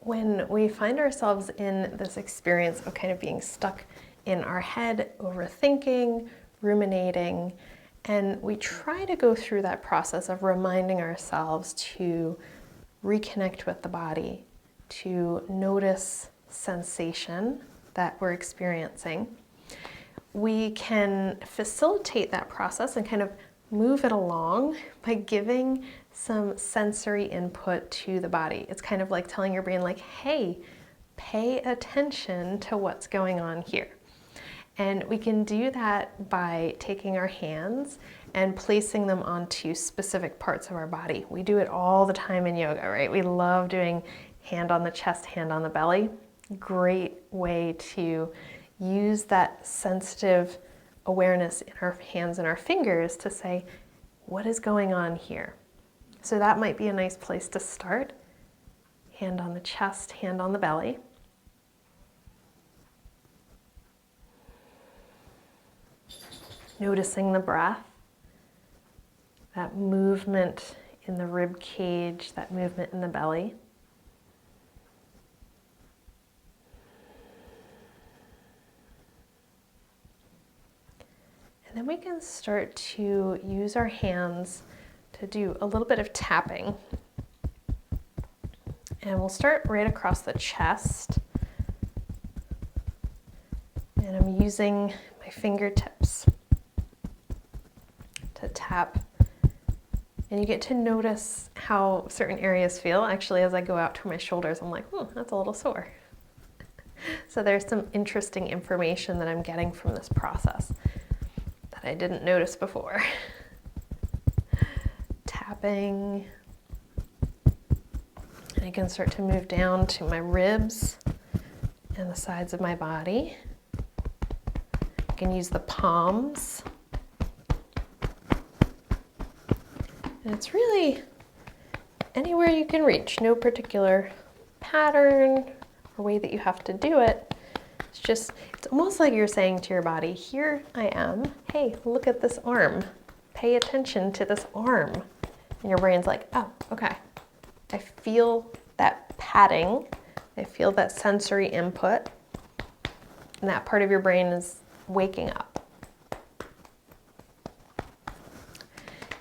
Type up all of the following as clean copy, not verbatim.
when we find ourselves in this experience of kind of being stuck in our head, overthinking, ruminating, and we try to go through that process of reminding ourselves to reconnect with the body, to notice sensation that we're experiencing, we can facilitate that process and kind of move it along by giving some sensory input to the body. It's kind of like telling your brain, like, hey, pay attention to what's going on here. And we can do that by taking our hands and placing them onto specific parts of our body. We do it all the time in yoga, right? We love doing hand on the chest, hand on the belly. Great way to use that sensitive awareness in our hands and our fingers to say, what is going on here? So that might be a nice place to start. Hand on the chest, hand on the belly. Noticing the breath, that movement in the rib cage, that movement in the belly. And then we can start to use our hands to do a little bit of tapping. And we'll start right across the chest. And I'm using my fingertips to tap. And you get to notice how certain areas feel. Actually, as I go out to my shoulders, I'm like, that's a little sore. So there's some interesting information that I'm getting from this process that I didn't notice before. Tapping. And I can start to move down to my ribs and the sides of my body. I can use the palms. And it's really anywhere you can reach, no particular pattern or way that you have to do it. It's almost like you're saying to your body, here I am. Hey, look at this arm. Pay attention to this arm. And your brain's like, oh, okay. I feel that patting. I feel that sensory input. And that part of your brain is waking up.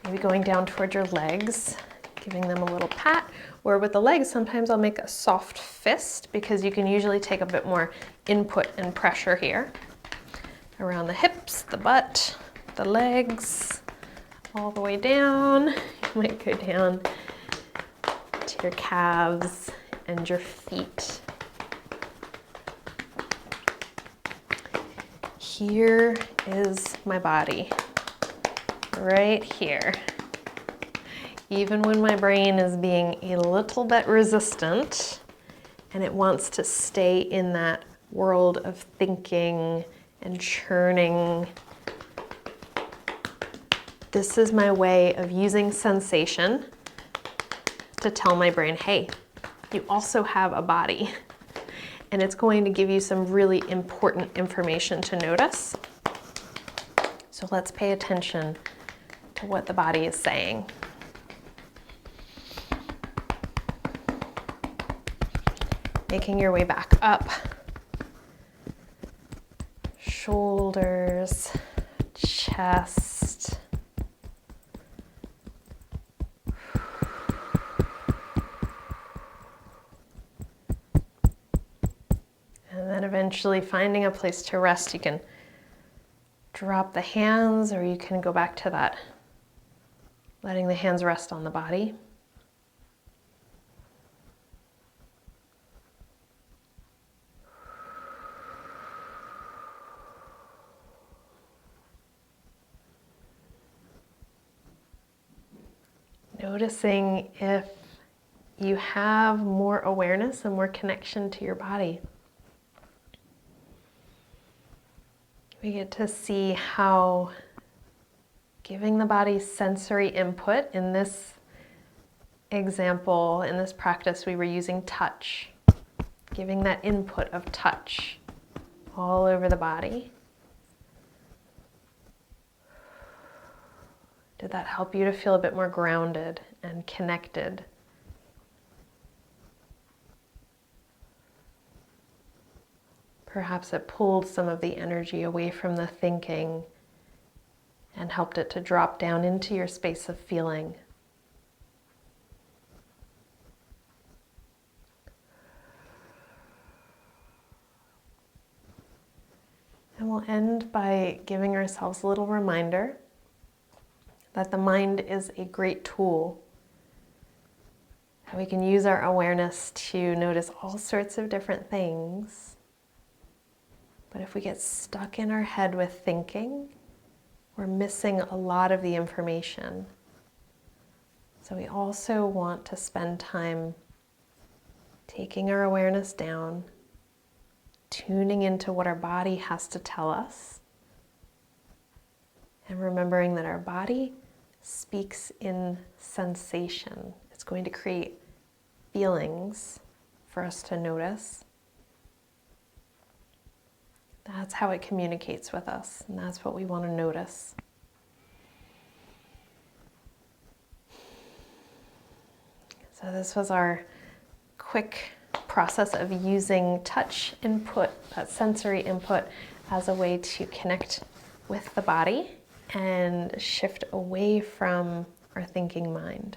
Maybe going down towards your legs, giving them a little pat. Or with the legs, sometimes I'll make a soft fist because you can usually take a bit more input and pressure here. Around the hips, the butt, the legs, all the way down. You might go down to your calves and your feet. Here is my body. Right here. Even when my brain is being a little bit resistant and it wants to stay in that world of thinking and churning, this is my way of using sensation to tell my brain, hey, you also have a body. And it's going to give you some really important information to notice. So let's pay attention to what the body is saying. Making your way back up. Shoulders, chest. And then eventually finding a place to rest. You can drop the hands, or you can go back to that, letting the hands rest on the body. Noticing if you have more awareness and more connection to your body. We get to see how giving the body sensory input, in this example, in this practice, we were using touch. Giving that input of touch all over the body. Did that help you to feel a bit more grounded and connected? Perhaps it pulled some of the energy away from the thinking and helped it to drop down into your space of feeling. And we'll end by giving ourselves a little reminder that the mind is a great tool. And we can use our awareness to notice all sorts of different things. But if we get stuck in our head with thinking, we're missing a lot of the information. So we also want to spend time taking our awareness down, tuning into what our body has to tell us, and remembering that our body speaks in sensation. It's going to create feelings for us to notice. That's how it communicates with us, and that's what we want to notice. So this was our quick process of using touch input, that sensory input, as a way to connect with the body and shift away from our thinking mind.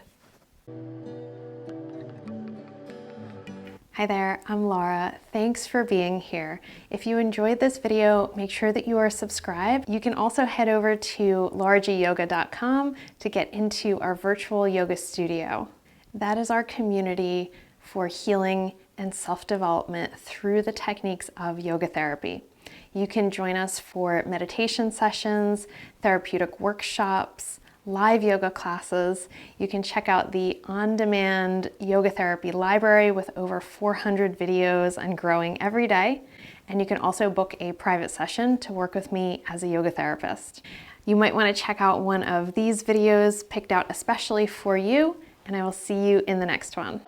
Hi there, I'm Laura. Thanks for being here. If you enjoyed this video, make sure that you are subscribed. You can also head over to LauraGyoga.com to get into our virtual yoga studio. That is our community for healing and self-development through the techniques of yoga therapy. You can join us for meditation sessions, therapeutic workshops, live yoga classes. You can check out the on-demand yoga therapy library with over 400 videos and growing every day. And you can also book a private session to work with me as a yoga therapist. You might want to check out one of these videos picked out especially for you, and I will see you in the next one.